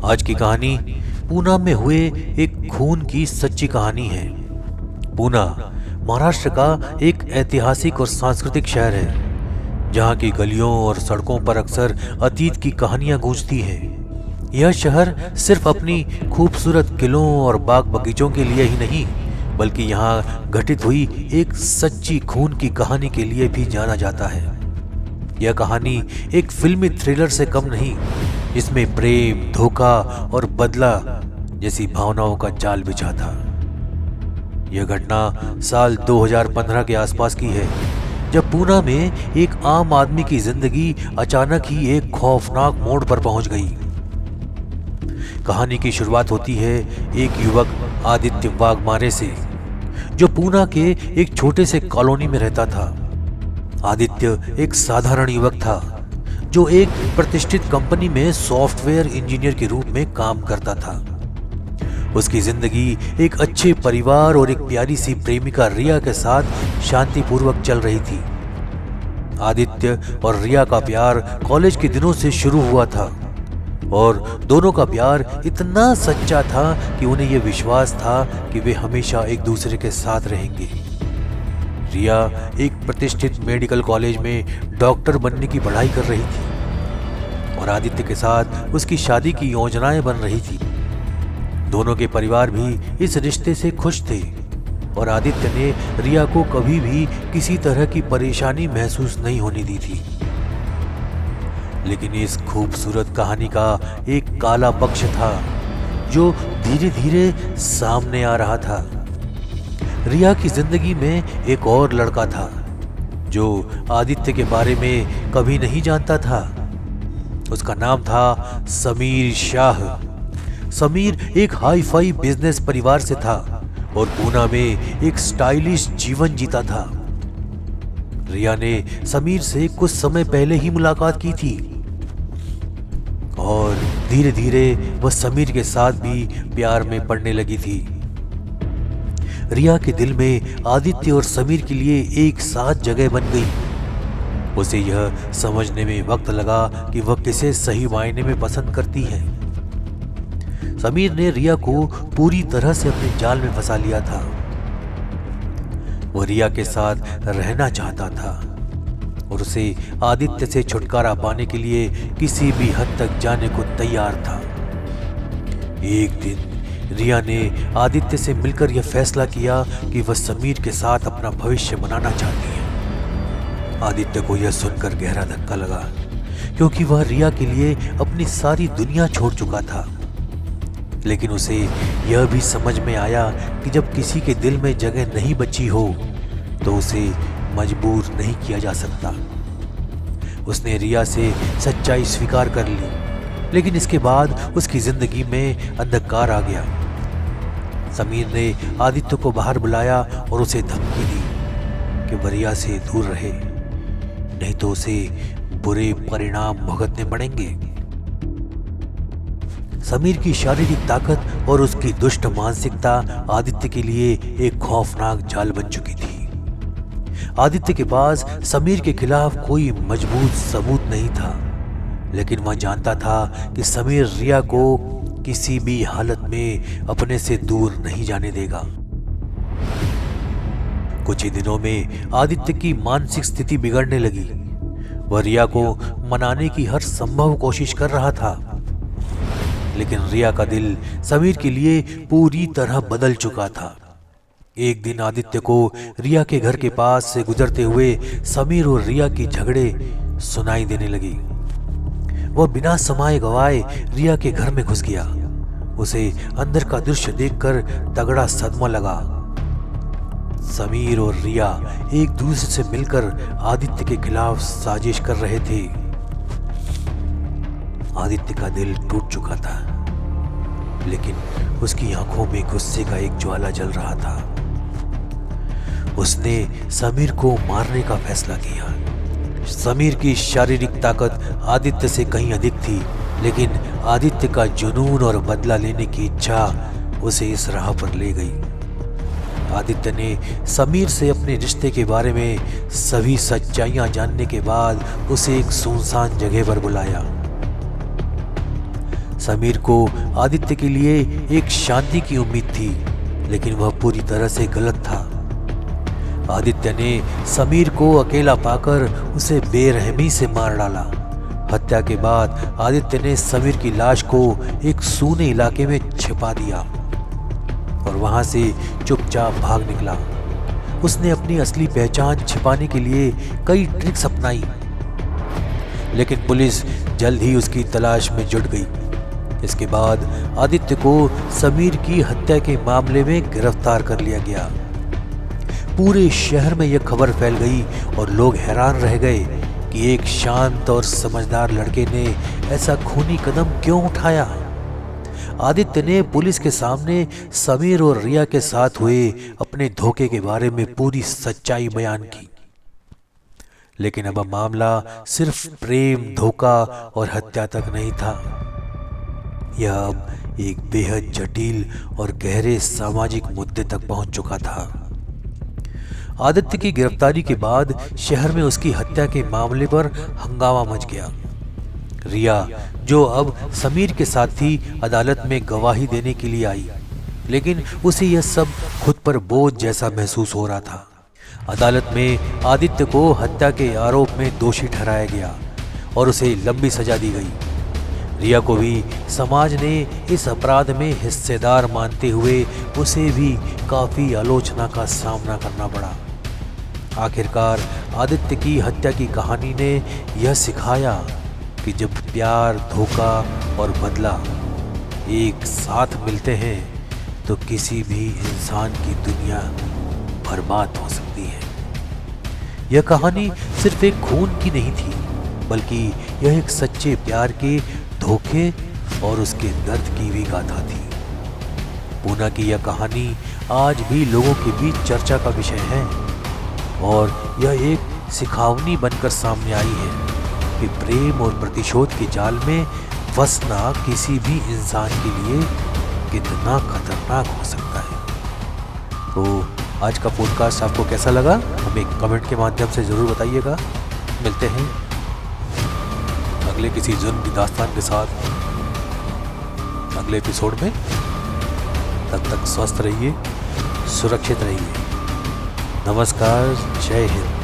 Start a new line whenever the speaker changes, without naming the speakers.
आज की कहानी पूना में हुए एक खून की सच्ची कहानी है। पूना महाराष्ट्र का एक ऐतिहासिक और सांस्कृतिक शहर है, जहाँ की गलियों और सड़कों पर अक्सर अतीत की कहानियां गूंजती हैं। यह शहर सिर्फ अपनी खूबसूरत किलों और बाग बगीचों के लिए ही नहीं, बल्कि यहाँ घटित हुई एक सच्ची खून की कहानी के लिए भी जाना जाता है। यह कहानी एक फिल्मी थ्रिलर से कम नहीं, जिसमें प्रेम, धोखा और बदला जैसी भावनाओं का जाल बिछा था। यह घटना साल 2015 के आसपास की है, जब पूना में एक आम आदमी की जिंदगी अचानक ही एक खौफनाक मोड़ पर पहुंच गई। कहानी की शुरुआत होती है एक युवक आदित्य वाघमारे से, जो पूना के एक छोटे से कॉलोनी में रहता था। आदित्य एक साधारण युवक था, जो एक प्रतिष्ठित कंपनी में सॉफ्टवेयर इंजीनियर के रूप में काम करता था। उसकी जिंदगी एक अच्छे परिवार और एक प्यारी सी प्रेमिका रिया के साथ शांतिपूर्वक चल रही थी। आदित्य और रिया का प्यार कॉलेज के दिनों से शुरू हुआ था, और दोनों का प्यार इतना सच्चा था कि उन्हें यह विश्वास था कि वे हमेशा एक दूसरे के साथ रहेंगे। रिया एक प्रतिष्ठित मेडिकल कॉलेज में डॉक्टर बनने की पढ़ाई कर रही थी, और आदित्य के साथ उसकी शादी की योजनाएं बन रही थी। दोनों के परिवार भी इस रिश्ते से खुश थे, और आदित्य ने रिया को कभी भी किसी तरह की परेशानी महसूस नहीं होने दी थी। लेकिन इस खूबसूरत कहानी का एक काला पक्ष था, जो धीरे धीरे सामने आ रहा था। रिया की जिंदगी में एक और लड़का था, जो आदित्य के बारे में कभी नहीं जानता था। उसका नाम था समीर शाह। समीर एक हाई फाई बिजनेस परिवार से था, और पूना में एक स्टाइलिश जीवन जीता था। रिया ने समीर से कुछ समय पहले ही मुलाकात की थी, और धीरे धीरे वह समीर के साथ भी प्यार में पड़ने लगी थी। रिया के दिल में आदित्य और समीर के लिए एक साथ जगह बन गई। उसे यह समझने में वक्त लगा कि वह किसे सही मायने में पसंद करती है। समीर ने रिया को पूरी तरह से अपने जाल में फंसा लिया था। वह रिया के साथ रहना चाहता था, और उसे आदित्य से छुटकारा पाने के लिए किसी भी हद तक जाने को तैयार था। एक दिन रिया ने आदित्य से मिलकर यह फैसला किया कि वह समीर के साथ अपना भविष्य बनाना चाहती है। आदित्य को यह सुनकर गहरा धक्का लगा, क्योंकि वह रिया के लिए अपनी सारी दुनिया छोड़ चुका था। लेकिन उसे यह भी समझ में आया कि जब किसी के दिल में जगह नहीं बची हो, तो उसे मजबूर नहीं किया जा सकता। उसने रिया से सच्चाई स्वीकार कर ली, लेकिन इसके बाद उसकी जिंदगी में अंधकार आ गया। समीर ने आदित्य को बाहर बुलाया और उसे धमकी दी कि वह रिया से दूर रहे, नहीं तो उसे बुरे परिणाम भुगतने पड़ेंगे। समीर की शारीरिक ताकत और उसकी दुष्ट मानसिकता आदित्य के लिए एक खौफनाक जाल बन चुकी थी। आदित्य के पास समीर के खिलाफ कोई मजबूत सबूत नहीं था, लेकिन वह जानता था कि समीर रिया को किसी भी हालत में अपने से दूर नहीं जाने देगा। कुछ ही दिनों में आदित्य की मानसिक स्थिति बिगड़ने लगी। वह रिया को मनाने की हर संभव कोशिश कर रहा था, लेकिन रिया का दिल समीर के लिए पूरी तरह बदल चुका था। एक दिन आदित्य को रिया के घर के पास से गुजरते हुए समीर और रिया की झगड़े सुनाई देने लगी। वह बिना समय गवाए रिया के घर में घुस गया। उसे अंदर का दृश्य देखकर तगड़ा सदमा लगा। समीर और रिया एक दूसरे से मिलकर आदित्य के खिलाफ साजिश कर रहे थे। आदित्य का दिल टूट चुका था, लेकिन उसकी आंखों में गुस्से का एक ज्वाला जल रहा था। उसने समीर को मारने का फैसला किया। समीर की शारीरिक ताकत आदित्य से कहीं अधिक थी, लेकिन आदित्य का जुनून और बदला लेने की इच्छा उसे इस राह पर ले गई। आदित्य ने समीर से अपने रिश्ते के बारे में सभी सच्चाइयां जानने के बाद उसे एक सुनसान जगह पर बुलाया। समीर को आदित्य के लिए एक शांति की उम्मीद थी, लेकिन वह पूरी तरह से गलत था। आदित्य ने समीर को अकेला पाकर उसे बेरहमी से मार डाला। हत्या के बाद आदित्य ने समीर की लाश को एक सूने इलाके में छिपा दिया और वहां से चुपचाप भाग निकला। उसने अपनी असली पहचान छिपाने के लिए कई ट्रिक्स अपनाई, लेकिन पुलिस जल्द ही उसकी तलाश में जुट गई। इसके बाद आदित्य को समीर की हत्या के मामले में गिरफ्तार कर लिया गया। पूरे शहर में यह खबर फैल गई और लोग हैरान रह गए कि एक शांत और समझदार लड़के ने ऐसा खूनी कदम क्यों उठाया। आदित्य ने पुलिस के सामने समीर और रिया के साथ हुए अपने धोखे के बारे में पूरी सच्चाई बयान की। लेकिन अब मामला सिर्फ प्रेम, धोखा और हत्या तक नहीं था। यह अब एक बेहद जटिल और गहरे सामाजिक मुद्दे तक पहुंच चुका था। आदित्य की गिरफ्तारी के बाद शहर में उसकी हत्या के मामले पर हंगामा मच गया। रिया, जो अब समीर के साथ थी, अदालत में गवाही देने के लिए आई, लेकिन उसे यह सब खुद पर बोझ जैसा महसूस हो रहा था। अदालत में आदित्य को हत्या के आरोप में दोषी ठहराया गया और उसे लंबी सजा दी गई। रिया को भी समाज ने इस अपराध में हिस्सेदार मानते हुए उसे भी काफी आलोचना का सामना करना पड़ा। आखिरकार आदित्य की हत्या की कहानी ने यह सिखाया कि जब प्यार, धोखा और बदला एक साथ मिलते हैं तो किसी भी इंसान की दुनिया बर्बाद हो सकती है। यह कहानी सिर्फ एक खून की नहीं थी, बल्कि यह एक सच्चे प्यार के, धोखे और उसके दर्द की भी गाथा थी। पूना की यह कहानी आज भी लोगों के बीच चर्चा का विषय है और यह एक सिखावनी बनकर सामने आई है कि प्रेम और प्रतिशोध के जाल में फंसना किसी भी इंसान के लिए कितना खतरनाक हो सकता है। तो आज का पॉडकास्ट आपको कैसा लगा, हमें कमेंट के माध्यम से ज़रूर बताइएगा। मिलते हैं अगले किसी जुर्म की दास्तान के साथ अगले एपिसोड में। तब तक स्वस्थ रहिए, सुरक्षित रहिए। नमस्कार, जय हिंद।